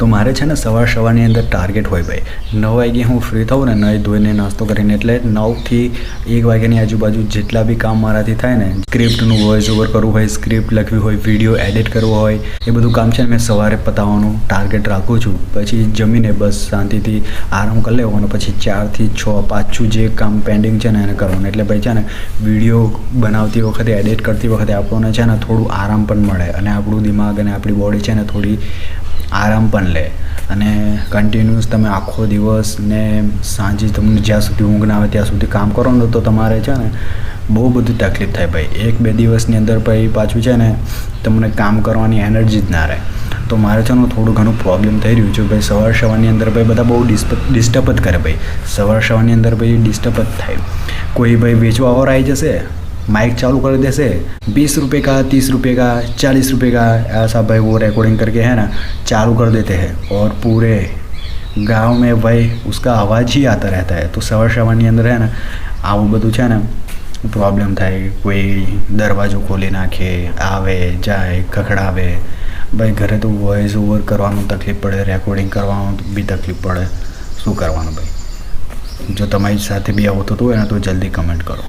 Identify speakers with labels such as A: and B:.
A: તો મારે છે ને સવારની અંદર ટાર્ગેટ હોય ભાઈ 9 વાગે હું ફ્રી થાઉં ને નાહી ધોઈને નાસ્તો કરીને એટલે 9 થી 1 વાગ્યાની આજુબાજુ જેટલા બી કામ મારાથી થાય ને સ્ક્રિપ્ટનું વોઇસ ઓવર કરવું હોય, સ્ક્રિપ્ટ લખવી હોય, વિડીયો એડિટ કરવો હોય, એ બધું કામ છે ને મેં સવારે પતાવવાનું ટાર્ગેટ રાખું છું. પછી જમીને બસ શાંતિથી આરામ કરી લેવાનો. પછી 4 થી 6 પાછું જે કામ પેન્ડિંગ છે ને એને કરવાનું. એટલે ભાઈ છે ને વિડીયો બનાવતી વખતે, એડિટ કરતી વખતે આપણને છે ને થોડું આરામ પણ મળે અને આપણું દિમાગ અને આપણી બોડી છે ને થોડી આરામ પણ લે. અને કન્ટિન્યુઅસ તમે આખો દિવસ ને સાંજે તમને જ્યાં સુધી ઊંઘ ના આવે ત્યાં સુધી કામ કરો ને તો તમારે છે ને બહુ બધી તકલીફ થાય ભાઈ. 1-2 દિવસની અંદર ભાઈ પાછું છે ને તમને કામ કરવાની એનર્જી જ ના રહે. તો મારે છે ને થોડું ઘણું પ્રોબ્લેમ થઈ રહ્યું છે ભાઈ. સવારની અંદર ભાઈ બધા બહુ ડિસ્ટર્બ જ કરે ભાઈ. સવારની અંદર ભાઈ ડિસ્ટર્બ જ થાય. કોઈ ભાઈ વેચવા ઓર આવી જશે, माइक चालू कर देसे, 20 रुपये का, 30 रुपये का, 40 रुपये का, ऐसा भाई वो रिकॉर्डिंग करके है ना चालू कर देते हैं और पूरे गांव में भाई उसका आवाज़ ही आता रहता है. तो સવારની અંદર है ना આવું બધું છે ને પ્રોબ્લેમ થાય. કોઈ દરવાજો ખોલી નાખે, આવે જાય, ખખડાવે. ભાઈ ઘરે તો વોઇસ ઓવર કરવાનું તકલીફ પડે, રેકોર્ડિંગ કરવાનું બી તકલીફ પડે. શું કરવાનું ભાઈ? જો તમારી સાથે બી આવું થતું હોય ને તો જલ્દી કમેન્ટ કરો.